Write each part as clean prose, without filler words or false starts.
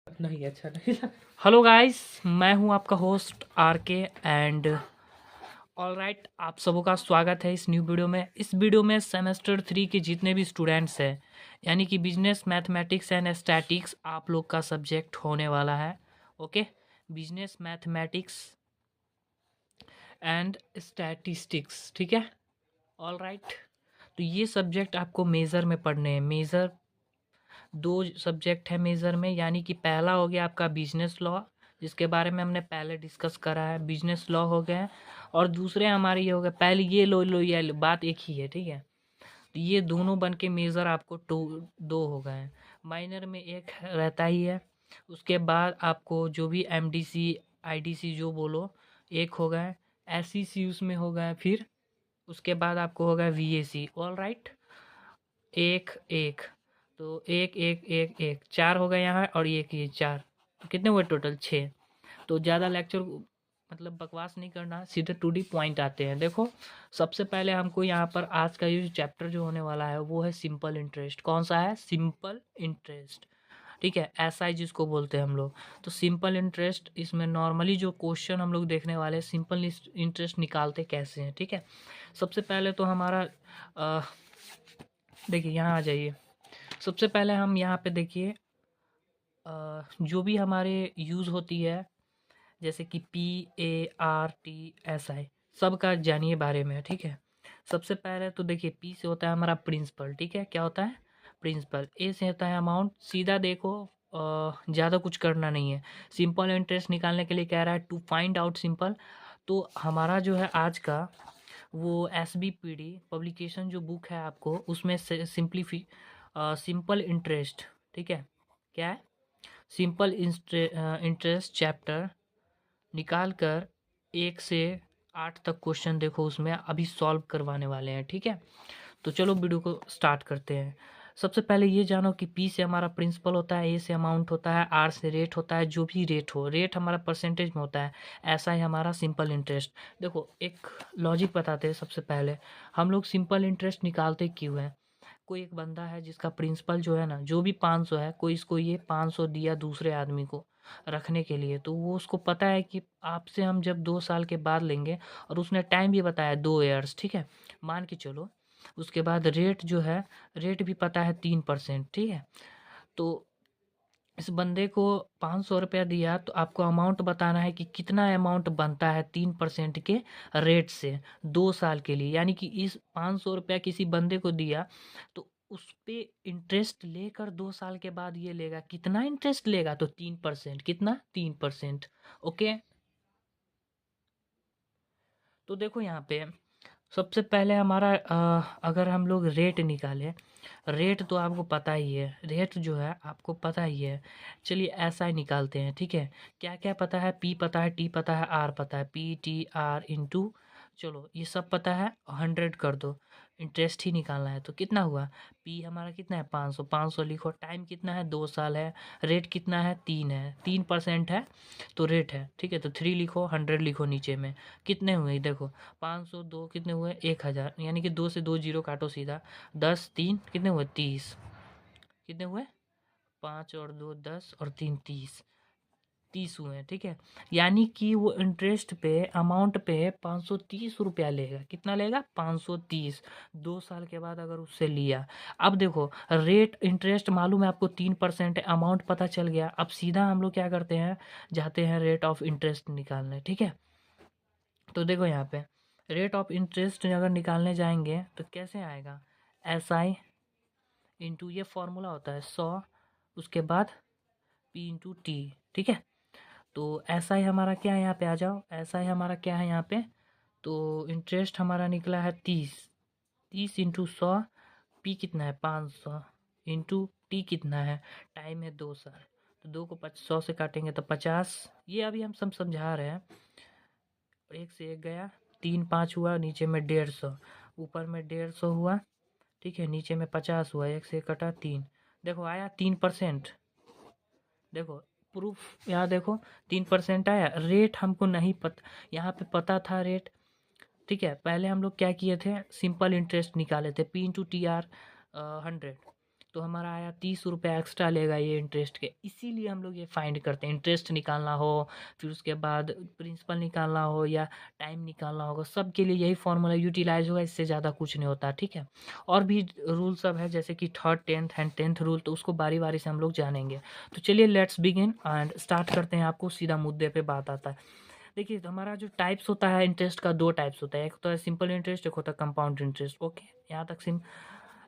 नहीं अच्छा नहीं लगा। हेलो गाइस, मैं हूं आपका होस्ट आर के एंड ऑल राइट, आप सबों का स्वागत है इस न्यू वीडियो में। इस वीडियो में सेमेस्टर 3 के जितने भी स्टूडेंट्स हैं, यानी कि बिजनेस मैथमेटिक्स एंड स्टैटिक्स आप लोग का सब्जेक्ट होने वाला है। Okay, business mathematics and statistics, ठीक है। ऑल राइट, तो ये सब्जेक्ट आपको मेजर में पढ़ने हैं। मेजर दो सब्जेक्ट है मेजर में, यानी कि पहला हो गया आपका बिजनेस लॉ, जिसके बारे में हमने पहले डिस्कस करा है, बिजनेस लॉ हो गया। और दूसरे हमारे ये हो गए, पहले ये लो ये लो, बात एक ही है, ठीक है। तो ये दोनों बन के मेजर आपको दो हो गए हैं। माइनर में एक रहता ही है। उसके बाद आपको जो भी एमडीसी आईडीसी जो बोलो, एक हो गए। एसईसी उसमें हो गए। फिर उसके बाद आपको होगा वीएसी। ऑल राइट, एक एक, तो एक एक एक एक चार हो गए यहाँ, और एक ये चार, तो कितने हुए टोटल? छः। तो ज़्यादा लेक्चर मतलब बकवास नहीं करना, सीधे टू डी पॉइंट आते हैं। देखो, सबसे पहले हमको यहाँ पर आज का ये चैप्टर जो होने वाला है वो है सिंपल इंटरेस्ट। कौन सा है? सिंपल इंटरेस्ट, ठीक है, एसआई जिसको बोलते हैं हम लोग। तो सिंपल इंटरेस्ट, इसमें नॉर्मली जो क्वेश्चन हम लोग देखने वाले हैं, सिंपल इंटरेस्ट निकालते कैसे हैं, ठीक है। सबसे पहले तो हमारा देखिए, यहाँ आ जाइए। सबसे पहले हम यहाँ पे देखिए, जो भी हमारे यूज़ होती है, जैसे कि PART SI, सबका जानिए बारे में, ठीक है। सबसे पहले तो देखिए, पी से होता है हमारा प्रिंसिपल, ठीक है। क्या होता है? प्रिंसिपल। ए से होता है अमाउंट। सीधा देखो, ज़्यादा कुछ करना नहीं है। सिंपल इंटरेस्ट निकालने के लिए कह रहा है टू फाइंड आउट सिंपल। तो हमारा जो है आज का, वो SBPD पब्लिकेशन जो बुक है आपको, उसमें से सिंपल इंटरेस्ट, ठीक है, क्या है, सिंपल इंटरेस्ट चैप्टर निकाल कर 1 से 8 तक क्वेश्चन देखो, उसमें अभी सॉल्व करवाने वाले हैं, ठीक है। तो चलो वीडियो को स्टार्ट करते हैं। सबसे पहले ये जानो कि पी से हमारा प्रिंसिपल होता है, ए से अमाउंट होता है, आर से रेट होता है। जो भी रेट हो, रेट हमारा परसेंटेज में होता है। ऐसा ही हमारा सिंपल इंटरेस्ट। देखो, एक लॉजिक बताते हैं। सबसे पहले हम लोग सिंपल इंटरेस्ट निकालते क्यों हैं? कोई एक बंदा है जिसका प्रिंसिपल जो है ना, जो भी 500 है, कोई इसको ये 500 दिया दूसरे आदमी को रखने के लिए, तो वो उसको पता है कि आपसे हम जब 2 साल के बाद लेंगे, और उसने टाइम भी बताया 2 ईयर्स, ठीक है, मान के चलो। उसके बाद रेट जो है, रेट भी पता है 3%, ठीक है। तो इस बंदे को 500 रुपया दिया, तो आपको अमाउंट बताना है कि कितना अमाउंट बनता है 3% के रेट से 2 साल के लिए। यानी कि इस 500 रुपया किसी बंदे को दिया, तो उस पे इंटरेस्ट लेकर 2 साल के बाद ये लेगा। कितना इंटरेस्ट लेगा? तो 3%। कितना? 3%। ओके, तो देखो यहाँ पे सबसे पहले हमारा अगर हम लोग रेट निकालें, रेट तो आपको पता ही है, रेट जो है आपको पता ही है। चलिए ऐसा ही निकालते हैं, ठीक है। क्या क्या पता है? पी पता है, टी पता है, आर पता है, PTR इंटू, चलो ये सब पता है, 100 कर दो। इंटरेस्ट ही निकालना है, तो कितना हुआ? पी हमारा कितना है? 500। 500 लिखो। टाइम कितना है? 2 साल है। रेट कितना है? 3 है। 3% है तो रेट है, ठीक है। तो 3 लिखो, 100 लिखो नीचे में। कितने हुए देखो, 502 कितने हुए? 1000, यानी कि 2 से 2 जीरो काटो सीधा। 10 3 कितने हुए? 30। कितने हुए? 5 और 2 10 और 3 30। 30 हुए हैं, ठीक है। यानी कि वो इंटरेस्ट पे, अमाउंट पे 530 रुपया लेगा। कितना लेगा? 530। 2 साल के बाद अगर उससे लिया। अब देखो, रेट इंटरेस्ट मालूम है आपको 3% है, अमाउंट पता चल गया। अब सीधा हम लोग क्या करते हैं, जाते हैं रेट ऑफ इंटरेस्ट निकालने, ठीक है। तो देखो यहाँ पे रेट ऑफ इंटरेस्ट अगर निकालने जाएंगे तो कैसे आएगा? SI इंटू, ये फॉर्मूला होता है 100, उसके बाद P/T, ठीक है। तो SI हमारा क्या है? यहाँ पे आ जाओ। SI हमारा क्या है यहाँ पे? तो इंटरेस्ट हमारा निकला है 30। 30 इंटू 100। P कितना है? 500 इंटू T कितना है? टाइम है 2 साल। तो 2 को 100 से काटेंगे तो 50। ये अभी हम सब समझा रहे हैं। एक से एक गया, 3 5 हुआ, नीचे में 150, ऊपर में 150 हुआ, ठीक है, नीचे में 50 हुआ, एक से कटा 3। देखो आया 3%। देखो प्रूफ, यहाँ देखो 3% आया। रेट हमको नहीं पता, यहाँ पे पता था रेट, ठीक है। पहले हम लोग क्या किए थे, सिंपल इंटरेस्ट निकाले थे, P/T R 100। तो हमारा आया 30 रुपये एक्स्ट्रा लेगा ये इंटरेस्ट के। इसीलिए हम लोग ये फाइंड करते हैं, इंटरेस्ट निकालना हो, फिर उसके बाद प्रिंसिपल निकालना हो या टाइम निकालना होगा, सब के लिए यही फॉर्मूला यूटिलाइज होगा, इससे ज़्यादा कुछ नहीं होता। ठीक है, और भी रूल सब है जैसे कि third, tenth and tenth rule, तो उसको बारी बारी से हम लोग जानेंगे। तो चलिए लेट्स बिगिन एंड स्टार्ट करते हैं। आपको सीधा मुद्दे पे बात आता है। देखिए, तो हमारा जो टाइप्स होता है इंटरेस्ट का, दो टाइप्स होता है, एक होता है सिंपल इंटरेस्ट, एक होता है कंपाउंड इंटरेस्ट। ओके, यहाँ तक सिम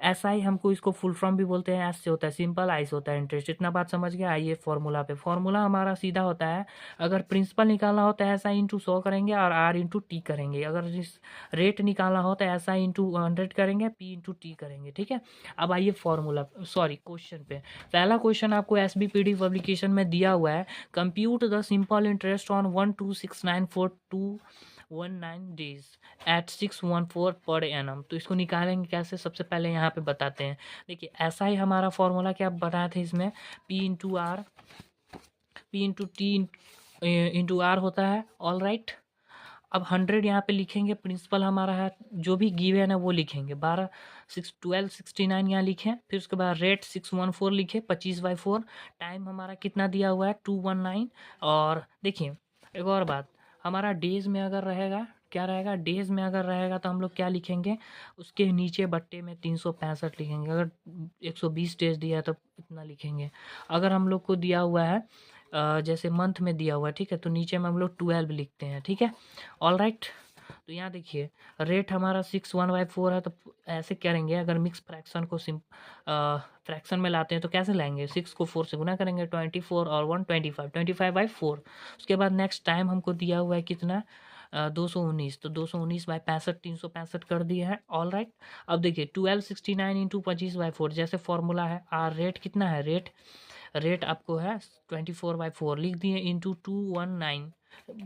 एसआई हमको इसको फुल फॉर्म भी बोलते हैं। एस से होता है सिंपल, आई से होता है इंटरेस्ट। इतना बात समझ गया। आइए फॉर्मूला पे। फॉर्मूला हमारा सीधा होता है, अगर प्रिंसिपल निकालना होता है एस आई इंटू 100 करेंगे और आर इंटू टी करेंगे। अगर इस रेट निकालना होता है एस आई इंटू 100 करेंगे, पी इंटू टी करेंगे। ठीक है, अब आइए फॉर्मूला सॉरी क्वेश्चन पे। पहला क्वेश्चन आपको S B P D publication में दिया हुआ है, compute the simple interest on 1269419 days at 614 per annum. तो इसको निकालेंगे कैसे, सबसे पहले यहाँ पे बताते हैं। देखिए, ऐसा ही हमारा फॉर्मूला क्या बनाए थे इसमें, P into R, P into T into R होता है। ऑल राइट, अब 100 यहाँ पे लिखेंगे, प्रिंसिपल हमारा है, जो भी गिवन है वो लिखेंगे। 1269 यहाँ लिखें, फिर उसके बाद रेट 614 लिखे, 25/4। टाइम हमारा कितना दिया हुआ है, 219। और देखिए एक और बात, हमारा डेज में अगर रहेगा, क्या रहेगा, डेज में अगर रहेगा तो हम लोग क्या लिखेंगे, उसके नीचे बट्टे में 365 लिखेंगे। अगर 120 डेज दिया है तो इतना लिखेंगे। अगर हम लोग को दिया हुआ है जैसे मंथ में दिया हुआ है, ठीक है, तो नीचे में हम लोग 12 लिखते हैं। ठीक है, ऑल राइट। तो यहाँ देखिए, रेट हमारा 6/1 है, तो ऐसे करेंगे, अगर मिक्स फ्रैक्शन को फ्रैक्शन में लाते हैं तो कैसे लाएंगे, 6 को 4 से गुना करेंगे, 24 और 1 25, 25/4। उसके बाद नेक्स्ट टाइम हमको दिया हुआ है कितना, 219, तो 219/65, 365 कर दिया है। ऑल राइट, अब देखिए 1269 इंटू 25/4 जैसे फॉर्मूला है। आर रेट कितना है, रेट रेट आपको है 24/4 लिख दिए, इंटू 219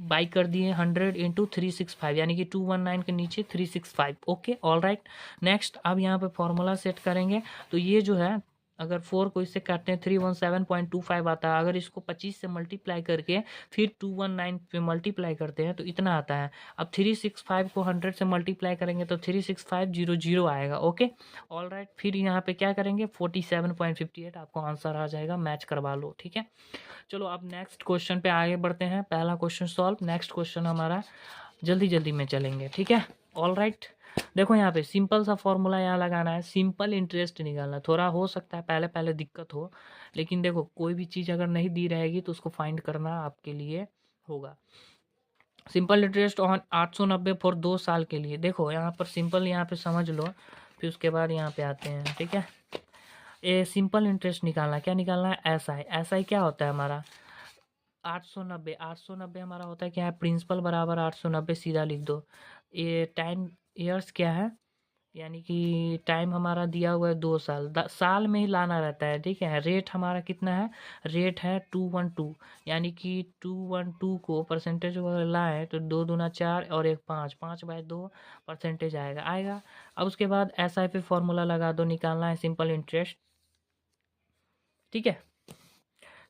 बाई कर दिए, 100 इंटू 365, यानी कि 219 के नीचे 365। Okay, all right. नेक्स्ट अब यहाँ पे फॉर्मूला सेट करेंगे, तो ये जो है, अगर 4 को इससे काटते हैं 317.25 आता है। अगर इसको 25 से मल्टीप्लाई करके फिर 219 पे मल्टीप्लाई करते हैं तो इतना आता है। अब 365 को 100 से मल्टीप्लाई करेंगे तो 36500 आएगा। Okay, all right. फिर यहाँ पे क्या करेंगे, 47.58 आपको आंसर आ जाएगा, मैच करवा लो। ठीक है, चलो अब नेक्स्ट क्वेश्चन पे आगे बढ़ते हैं। पहला क्वेश्चन सॉल्व, नेक्स्ट क्वेश्चन हमारा जल्दी जल्दी में चलेंगे। ठीक है, ऑल राइट। देखो यहाँ पे सिंपल सा फॉर्मूला यहाँ लगाना है, सिंपल इंटरेस्ट निकालना। थोड़ा हो सकता है पहले पहले दिक्कत हो, लेकिन देखो कोई भी चीज़ अगर नहीं दी रहेगी तो उसको फाइंड करना आपके लिए होगा। सिंपल इंटरेस्ट ऑन 890 फॉर 2 साल के लिए। देखो यहाँ पर सिंपल, यहाँ पे समझ लो, फिर उसके बाद यहाँ पे आते हैं। ठीक है, ये सिंपल इंटरेस्ट निकालना, क्या निकालना है, एसआई। एसआई क्या होता है हमारा, 890, 890 हमारा होता है क्या है, प्रिंसिपल बराबर 890, सीधा लिख दो। ये टाइम ईयर्स क्या है, यानी कि टाइम हमारा दिया हुआ है 2 साल, साल में ही लाना रहता है। ठीक है, रेट हमारा कितना है, रेट है 212, यानी कि 212 को परसेंटेज अगर लाए तो 2 दूना 4 और 1 5, 5/2 परसेंटेज आएगा आएगा। अब उसके बाद एसआई पे फॉर्मूला लगा दो, निकालना है सिंपल इंटरेस्ट। ठीक है,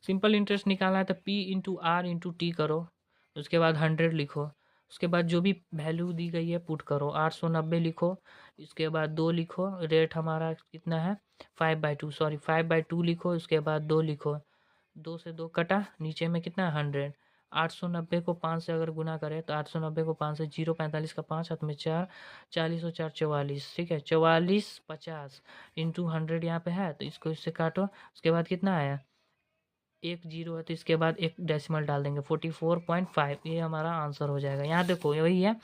सिंपल इंटरेस्ट निकालना है तो P into R into T करो, उसके बाद 100 लिखो, उसके बाद जो भी वैल्यू दी गई है पुट करो, 890 लिखो, इसके बाद 2 लिखो, रेट हमारा कितना है 5/2, सॉरी 5/2 लिखो, उसके बाद 2 लिखो, 2 से 2 कटा, नीचे में कितना है 100। 890 को 5 से अगर गुना करें तो 890 को 5 से 0, 45 का 5 हाथ में 4, 40 और 4 44। ठीक है, 44 50 इंटू 100 यहाँ पे है, तो इसको इससे काटो, उसके बाद कितना आया, 1 जीरो है तो इसके बाद एक डेसिमल डाल देंगे, 44.5, ये हमारा आंसर हो जाएगा। यहाँ देखो वही है,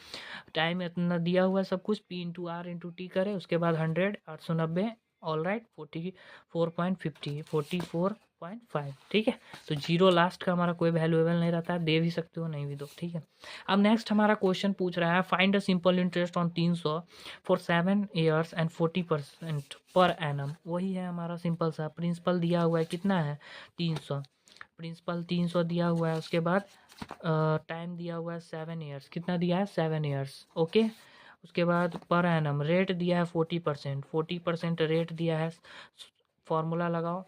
टाइम इतना दिया हुआ है, सब कुछ P into R into T करे, उसके बाद 100, 890, ऑल राइट, 44.5। ठीक है, तो जीरो लास्ट का हमारा कोई वैल्यूएबल नहीं रहता है, दे भी सकते हो नहीं भी दो। ठीक है, अब नेक्स्ट हमारा क्वेश्चन पूछ रहा है, find a simple interest on 300 for 7 years and 40% per annum. वही है हमारा सिंपल सा, प्रिंसिपल दिया हुआ है कितना है 300, प्रिंसिपल 300 दिया हुआ है, उसके बाद टाइम दिया हुआ है 7 ईयर्स, कितना दिया है 7 ईयर्स। ओके, उसके बाद पर एनम रेट दिया है 40%, 40% रेट दिया है। फॉर्मूला लगाओ,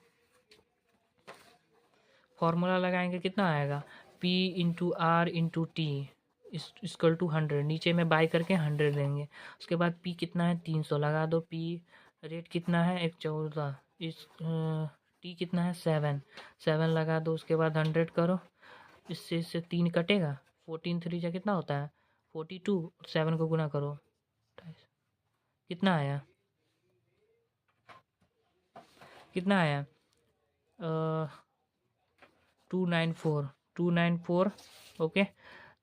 फॉर्मूला लगाएंगे कितना आएगा, P into R into T equal to 100, नीचे में बाई करके 100 लेंगे, उसके बाद P कितना है 300 लगा दो, P रेट कितना है 114, इस टी कितना है 7, 7 लगा दो, उसके बाद 100 करो, इससे 3 कटेगा, 14 3 जा कितना होता है 42, 7 को गुना करो, कितना आया, कितना आया 294, ओके।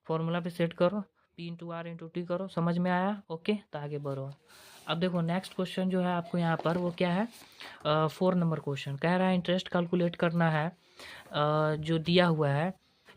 फॉर्मूला पे सेट करो, P into R into T करो, समझ में आया, ओके। तो आगे बढ़ो। अब देखो नेक्स्ट क्वेश्चन जो है आपको यहाँ पर वो क्या है, 4 नंबर क्वेश्चन कह रहा है इंटरेस्ट कैलकुलेट करना है, जो दिया हुआ है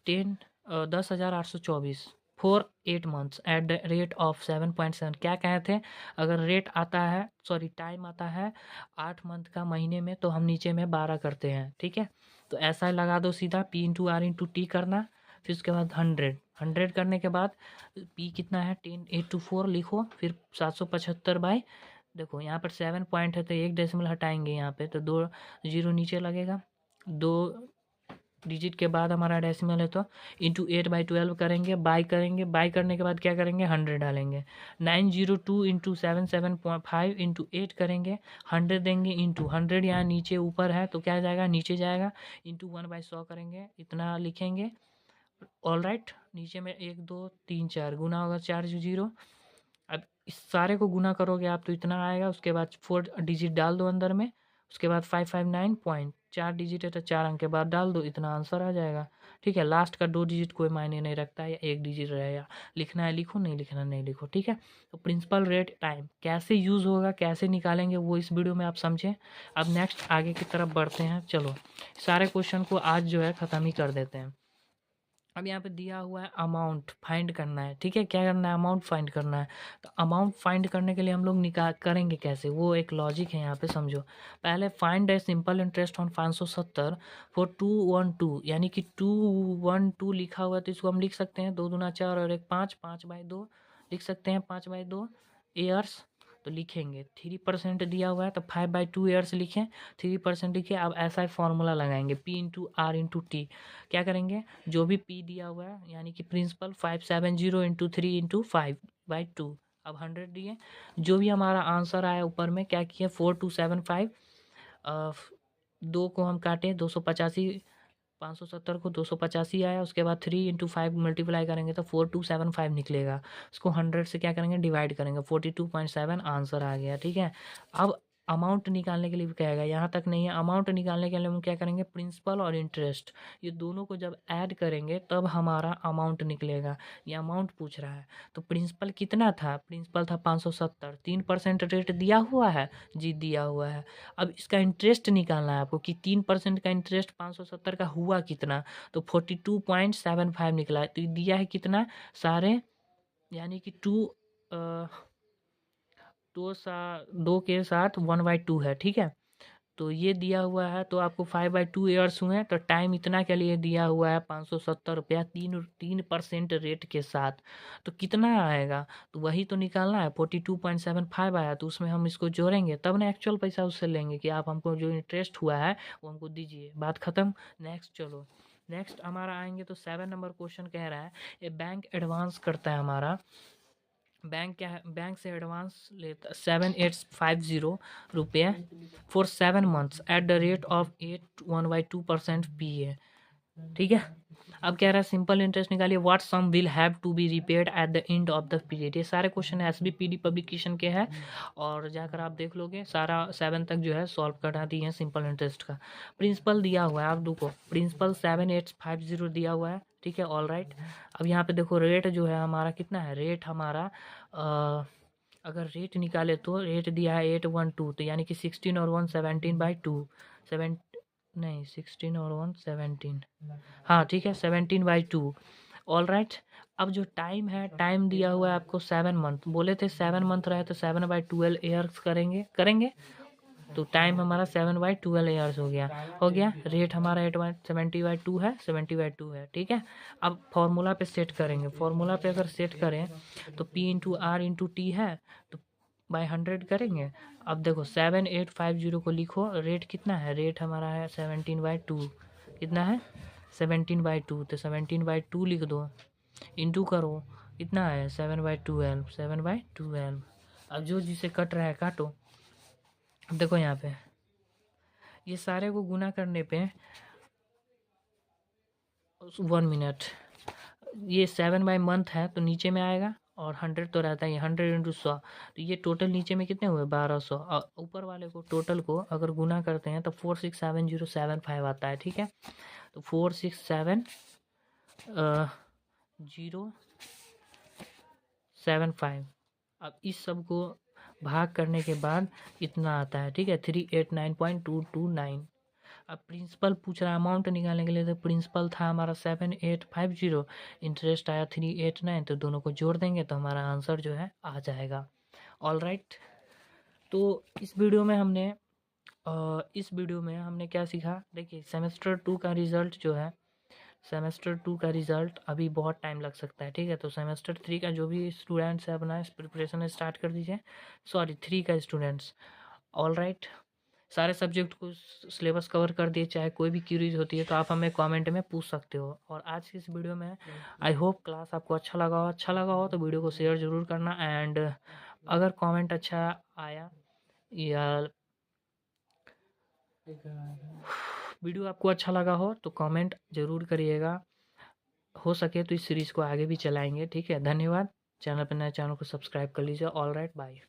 10,824 for 8 months at the rate of 7.7। क्या कहे थे, अगर रेट आता है, सॉरी टाइम आता है 8 मंथ का महीने में, तो हम नीचे में 12 करते हैं, ठीक है। तो ऐसा लगा दो सीधा, P into R into T करना, फिर उसके बाद 100 करने के बाद पी कितना है 10/8 लिखो, फिर 775 देखो यहाँ पर 7 पॉइंट है तो 1 डेसिमल हटाएंगे यहाँ पे, तो 2 जीरो नीचे लगेगा, 2 डिजिट के बाद हमारा डेसिमल है तो इंटू 8/12 करेंगे, बाई करेंगे, बाई करने के बाद क्या करेंगे 100 डालेंगे, 902 इंटू 77.5 इंटू 8 करेंगे, 100 देंगे इंटू 100, यहाँ नीचे ऊपर है तो क्या जाएगा नीचे जाएगा, इंटू 1/100 करेंगे, इतना लिखेंगे, ऑल राइट। नीचे में 1 2 3 4 गुना होगा 4 जीरो, अब इस सारे को गुना करोगे आप तो इतना आएगा, उसके बाद 4 डिजिट डाल दो अंदर में, उसके बाद 559 पॉइंट, 4 डिजिट है तो 4 अंक के बाद डाल दो, इतना आंसर आ जाएगा, ठीक है। लास्ट का 2 डिजिट कोई मायने नहीं रखता है, या 1 डिजिट रहेगा, लिखना है लिखो, नहीं लिखना नहीं लिखो, ठीक है। तो प्रिंसिपल रेट टाइम कैसे यूज़ होगा, कैसे निकालेंगे वो इस वीडियो में आप समझें। अब नेक्स्ट आगे की तरफ बढ़ते हैं, चलो सारे क्वेश्चन को आज जो है ख़त्म ही कर देते हैं। अब यहाँ पे दिया हुआ है अमाउंट फाइंड करना है, ठीक है, क्या करना है अमाउंट फाइंड करना है। तो अमाउंट फाइंड करने के लिए हम लोग निकाल करेंगे कैसे, वो एक लॉजिक है यहाँ पे समझो। पहले find a simple interest on 570 for 212, यानी कि 212 लिखा हुआ है तो इसको हम लिख सकते हैं 2 दूना 4 और 1 5, 5/2 लिख सकते हैं, 5/2 ईयर्स। तो लिखेंगे 3% दिया हुआ है तो 5/2 ईयर्स लिखें, 3% लिखे। अब ऐसा ही फॉर्मूला लगाएंगे P into R into T, क्या करेंगे जो भी पी दिया हुआ है यानी कि प्रिंसिपल 570 इंटू 3 इंटू 5/2, अब 100 दिए, जो भी हमारा आंसर आया ऊपर में क्या किए 4275, 2 को हम काटें 285, 570 को 285 आया, उसके बाद 3 इंटू 5 मल्टीप्लाई करेंगे तो 4275 निकलेगा, उसको 100 से क्या करेंगे डिवाइड करेंगे, 42.7 आंसर आ गया, ठीक है। अब अमाउंट निकालने के लिए भी कहेगा, यहाँ तक नहीं है, अमाउंट निकालने के लिए हम क्या करेंगे प्रिंसिपल और इंटरेस्ट ये दोनों को जब ऐड करेंगे तब हमारा अमाउंट निकलेगा, ये अमाउंट पूछ रहा है। तो प्रिंसिपल कितना था, प्रिंसिपल था 570, 3% रेट दिया हुआ है, जी दिया हुआ है। अब इसका इंटरेस्ट निकालना है आपको कि 3% का इंटरेस्ट 570 का हुआ कितना, तो 42.75 निकला है, तो दिया है कितना सारे, यानी कि 2 के साथ 1/2 है, ठीक है। तो ये दिया हुआ है तो आपको 5/2 ईयर्स हुए, तो टाइम इतना के लिए दिया हुआ है 570 रुपया, 3% रेट के साथ, तो कितना आएगा, तो वही तो निकालना है 42.75 आया, तो उसमें हम इसको जोड़ेंगे तब ना एक्चुअल पैसा उससे लेंगे कि आप हमको जो इंटरेस्ट हुआ है वो हमको दीजिए, बात ख़त्म। नेक्स्ट चलो, नेक्स्ट हमारा आएंगे तो 7 नंबर क्वेश्चन कह रहा है ये बैंक एडवांस करता है हमारा, बैंक क्या है, बैंक से एडवांस लेता 7850 रुपये for 7 months at the rate of 8.1/2% PA, ठीक है। अब कह रहा है सिंपल इंटरेस्ट निकालिए, what sum will have to be repaid at the end of the period. ये सारे क्वेश्चन SBPD पब्लिकेशन के हैं और जाकर आप देख लोगे, सारा 7 तक जो है सॉल्व करा दी है सिंपल इंटरेस्ट का। प्रिंसिपल दिया हुआ है, आप देखो प्रिंसिपल 7850 दिया हुआ है, ठीक है, ऑल राइट। अब यहाँ पे देखो रेट जो है हमारा कितना है, रेट हमारा अगर रेट निकाले तो रेट दिया है 812, तो यानी कि 16 और 1 17/2, 7 नहीं 16 और 1 17, हाँ ठीक है 17/2, ऑल राइट। अब जो टाइम है, टाइम दिया हुआ है आपको 7 मंथ, बोले थे 7 मंथ रहे तो 7/12 ईयर्स करेंगे करेंगे, तो टाइम हमारा 7/12 ईयर्स हो गया, रेट हमारा 70/2 है, 70/2 है, ठीक है। अब फॉर्मूला पे सेट करेंगे, फॉर्मूला पे अगर सेट करें तो P into R into T है तो बाय 100 करेंगे। अब देखो 7850 को लिखो, रेट कितना है, रेट हमारा है 17/2, कितना है 17/2, तो 17/2 लिख दो, इंटू करो कितना है 7/12, 7/12। अब जो जिसे कट रहा है काटो, अब देखो यहाँ पे ये सारे को गुना करने पे 1 मिनट, ये 7 बाई मंथ है तो नीचे में आएगा, और 100 तो रहता ही है, 100 इंटू 100, तो ये टोटल नीचे में कितने हुए 1200, और ऊपर वाले को टोटल को अगर गुना करते हैं तो 467075 आता है। ठीक है, तो 467075, अब इस सब को भाग करने के बाद इतना आता है। ठीक है, 389.229। अब प्रिंसिपल पूछ रहा है अमाउंट निकालने के लिए, तो प्रिंसिपल था हमारा 7850, इंटरेस्ट आया 389, तो दोनों को जोड़ देंगे तो हमारा आंसर जो है आ जाएगा। ऑल राइट, तो इस वीडियो में हमने क्या सीखा, देखिए सेमेस्टर 2 का रिज़ल्ट जो है, सेमेस्टर 2 का रिज़ल्ट अभी बहुत टाइम लग सकता है। ठीक है, तो सेमेस्टर 3 का जो भी स्टूडेंट्स है अपना प्रिपरेशन स्टार्ट कर दीजिए, सॉरी 3 का स्टूडेंट्स। ऑल राइट, सारे सब्जेक्ट को सिलेबस कवर कर दिए, चाहे कोई भी क्यूरीज होती है तो आप हमें कमेंट में पूछ सकते हो। और आज की इस वीडियो में आई होप क्लास आपको अच्छा लगा हो तो वीडियो को शेयर ज़रूर करना, एंड अगर कमेंट अच्छा आया या वीडियो आपको अच्छा लगा हो तो कमेंट ज़रूर करिएगा, हो सके तो इस सीरीज़ को आगे भी चलाएंगे। ठीक है, धन्यवाद। चैनल पर नए, चैनल को सब्सक्राइब कर लीजिए। All right, bye.